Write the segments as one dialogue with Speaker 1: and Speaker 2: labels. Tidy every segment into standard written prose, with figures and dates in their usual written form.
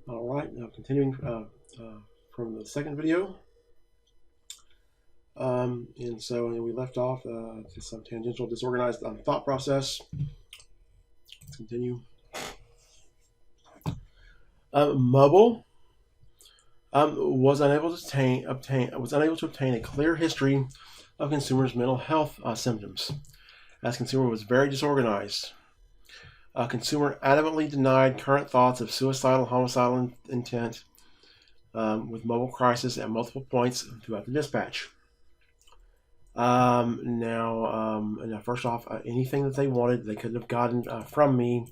Speaker 1: All right, now continuing from the second video. And so we left off just some tangential disorganized thought process. Let's continue. Mobile was unable to obtain a clear history of consumers' mental health symptoms, as consumer was very disorganized. Consumer adamantly denied current thoughts of suicidal, homicidal intent with mobile crisis at multiple points throughout the dispatch. Now, first off, anything that they wanted, they couldn't have gotten from me.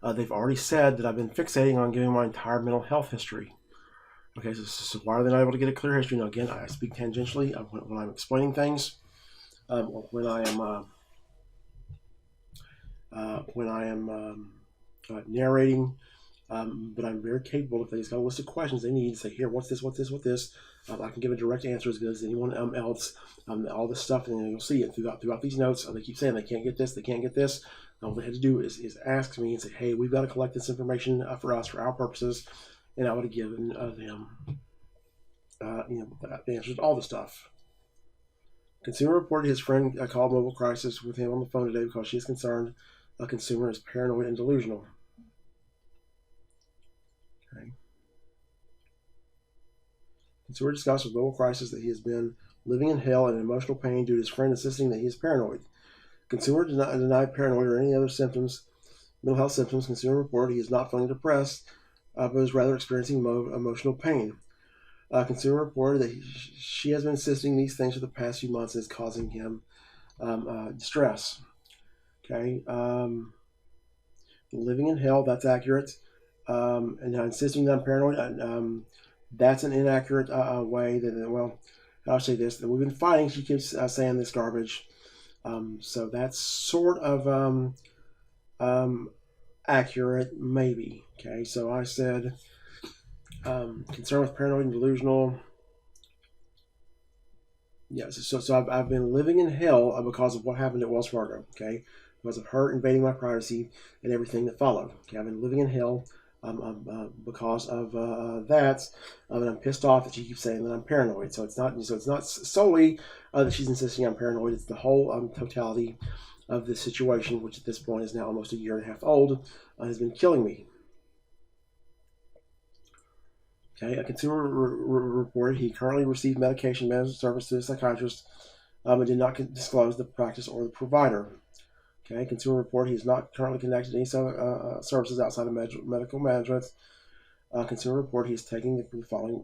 Speaker 1: They've already said that I've been fixating on giving my entire mental health history. Okay, so why are they not able to get a clear history? Now, again, I speak tangentially when I'm explaining things, or when I am narrating. But I'm very capable. If they just got a list of questions they need, say, here, what's this, what's this, what's this? I can give a direct answer as good as anyone else. All this stuff, and you'll see it throughout these notes. They keep saying they can't get this, they can't get this. All they had to do is ask me and say, hey, we've got to collect this information for us, for our purposes, and I would have given them the answers to all the stuff. Consumer reported his friend called mobile crisis with him on the phone today because she is concerned a consumer is paranoid and delusional. Okay. Consumer discussed with mobile crisis that he has been living in hell and emotional pain due to his friend insisting that he is paranoid. Consumer denied paranoid or any other symptoms, mental health symptoms. Consumer reported he is not feeling depressed, but is rather experiencing emotional pain. Consumer reported that she has been insisting these things for the past few months and is causing him distress. Okay. Living in hell, that's accurate. And insisting that I'm paranoid, that's an inaccurate way. Well, I'll say this, that we've been fighting. She keeps saying this garbage. So that's sort of accurate, maybe. Okay, so I said concerned with paranoid and delusional. Yes, so I've been living in hell because of what happened at Wells Fargo. Okay, because of her invading my privacy and everything that followed. Okay, I've been living in hell because of that, and I'm pissed off that she keeps saying that I'm paranoid. So it's not solely that she's insisting I'm paranoid. It's the whole totality of this situation, which at this point is now almost a year and a half old, has been killing me. Okay, a consumer reported he currently received medication management service to a psychiatrist and did not disclose the practice or the provider. Okay, consumer report he is not currently connected to any services outside of medical management. Consumer report he is taking the following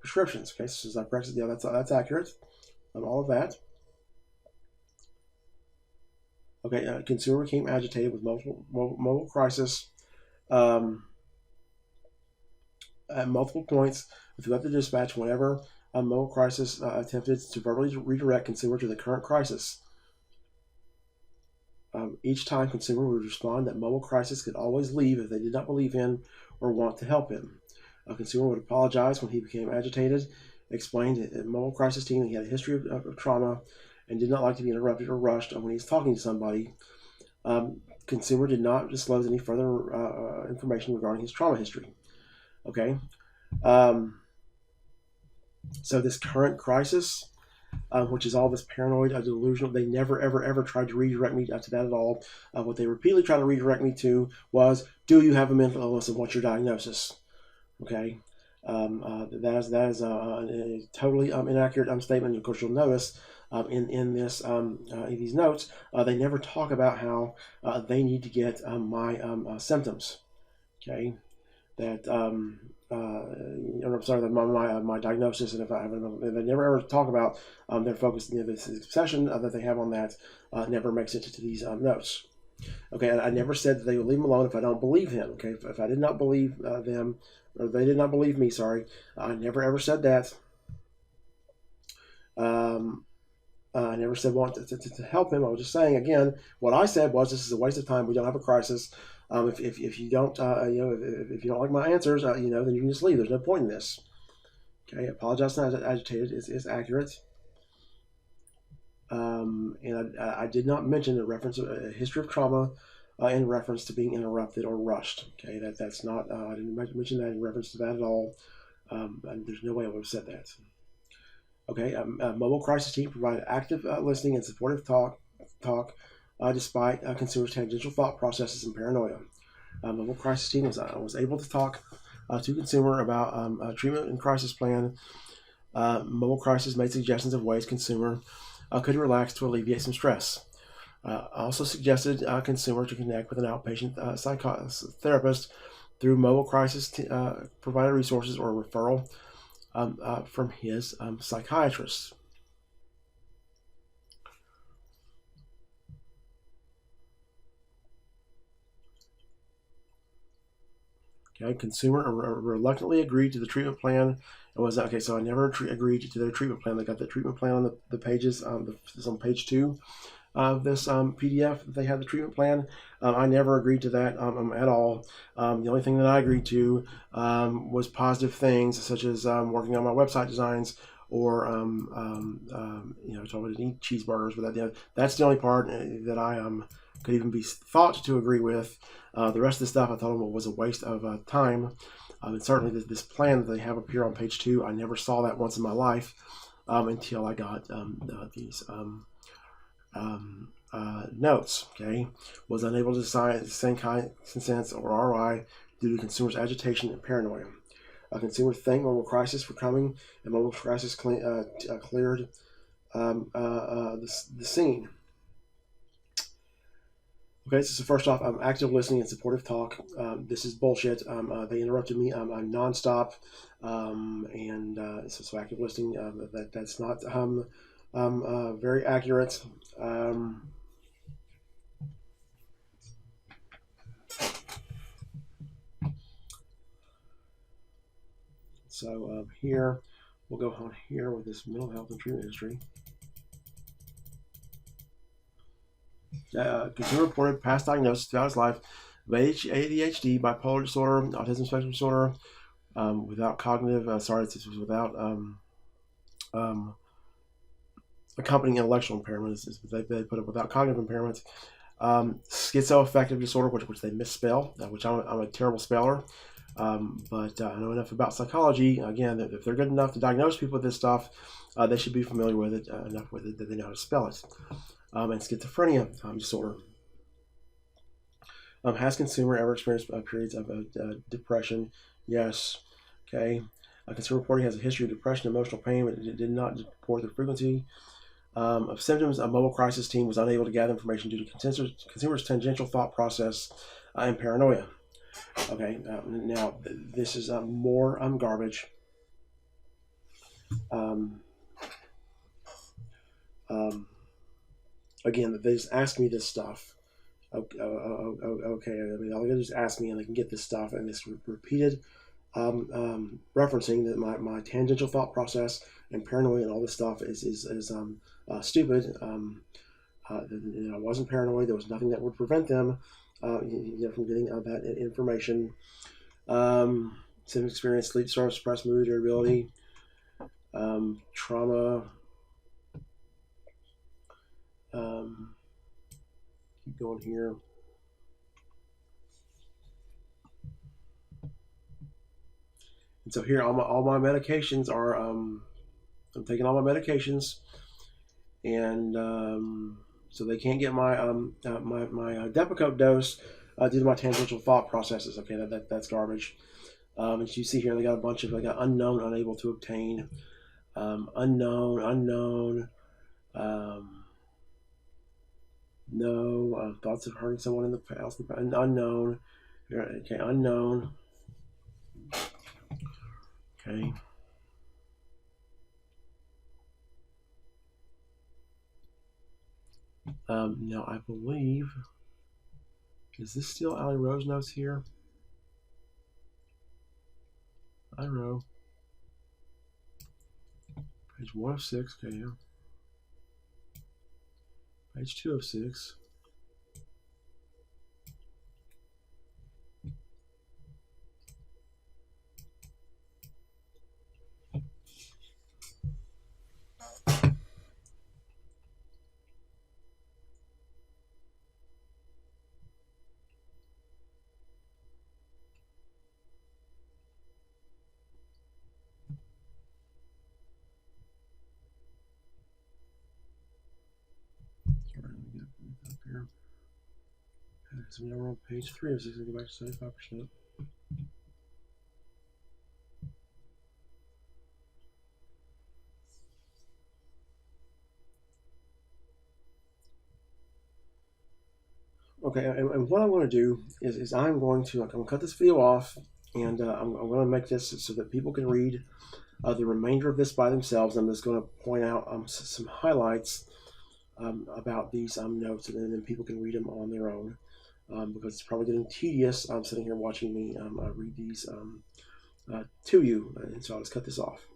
Speaker 1: prescriptions. Okay, so as I practice, yeah, that's accurate on all of that. Okay, consumer became agitated with mobile crisis at multiple points throughout the dispatch whenever a mobile crisis attempted to verbally redirect consumer to the current crisis. Each time consumer would respond that mobile crisis could always leave if they did not believe in or want to help him. A consumer would apologize when he became agitated, explained to the mobile crisis team that he had a history of trauma and did not like to be interrupted or rushed when he was talking to somebody. Consumer did not disclose any further information regarding his trauma history. Okay, so this current crisis, which is all this paranoid, delusional, they never, ever tried to redirect me to that at all. What they repeatedly tried to redirect me to was, do you have a mental illness and what's your diagnosis? Okay, that is a totally inaccurate statement. Of course, you'll notice in these notes, they never talk about how they need to get my symptoms. Okay, that I'm sorry, my diagnosis, and if I haven't, they never ever talk about their focus. This obsession that they have on that never makes it to these notes. Okay, I never said that they would leave him alone if I don't believe him. Okay, if I did not believe them, or they did not believe me, sorry, I never ever said that. I never said want to help him. I was just saying, again, what I said was this is a waste of time. We don't have a crisis. If you don't, if you don't like my answers, then you can just leave. There's no point in this. Okay, apologize not agitated is accurate. And I did not mention the reference a history of trauma in reference to being interrupted or rushed. Okay, that's not, I didn't mention that in reference to that at all. And there's no way I would have said that. Okay, mobile crisis team provided active listening and supportive talk despite consumers' tangential thought processes and paranoia. Mobile crisis team was able to talk to consumer about a treatment and crisis plan. Mobile crisis made suggestions of ways consumer could relax to alleviate some stress. Also suggested consumer to connect with an outpatient therapist through mobile crisis provider resources or referral from his psychiatrist. Okay, consumer reluctantly agreed to the treatment plan. It was okay. So I never agreed to their treatment plan. They got the treatment plan on the pages. This on page 2 of this PDF. They had the treatment plan. I never agreed to that at all. The only thing that I agreed to was positive things, such as working on my website designs, or told me to eat cheeseburgers. But that's the only part that I could even be thought to agree with. The rest of the stuff I thought was a waste of time. And certainly this plan that they have up here on page 2, I never saw that once in my life until I got these notes. Okay, was unable to decide the same consent or ROI due to consumers' agitation and paranoia. Consumers thanked mobile crisis for coming, and mobile crisis cleared the scene. Okay, so first off, active listening and supportive talk. This is bullshit. They interrupted me nonstop, and so active listening. That's not very accurate. So here, we'll go on here with this mental health and treatment history. Consumer reported past diagnosis throughout his life of ADHD, bipolar disorder, autism spectrum disorder, without cognitive. This was without accompanying intellectual impairment. They put it without cognitive impairment. Schizoaffective disorder, which they misspell, which I'm a terrible speller. But I know enough about psychology. Again, if they're good enough to diagnose people with this stuff, they should be familiar with it, enough with it that they know how to spell it. And schizophrenia disorder. Has consumer ever experienced periods of depression? Yes. Okay. Consumer reporting has a history of depression and emotional pain, but it did not report the frequency of symptoms. A mobile crisis team was unable to gather information due to consumers' tangential thought process and paranoia. Okay. Now, this is more garbage. Again, they just ask me this stuff. Okay, I mean, all they just ask me, and they can get this stuff, and it's repeated referencing that my tangential thought process and paranoia and all this stuff is stupid. I wasn't paranoid. There was nothing that would prevent them from getting that information. Symptom experience, sleep disorder, suppressed mood, irritability, trauma. Keep going here. And so here, all my medications are. I'm taking all my medications, and so they can't get my my Depakote dose due to my tangential thought processes. Okay, that's garbage. As you see here, they got a bunch of unknown, unable to obtain, unknown. No thoughts of hurting someone in the past. Unknown. Okay, unknown. Okay. Now I believe, is this still Allie Rose notes here? I don't know. Page 1 of 6. Okay, yeah. Page 2 of 6. So now we're on page 3 of 6. Go back to 75%. Okay, and what I'm going to do is I'm going to cut this video off, and I'm going to make this so that people can read the remainder of this by themselves. I'm just going to point out some highlights about these notes, and then people can read them on their own, because it's probably getting tedious sitting here watching me read these to you. And so I'll just cut this off.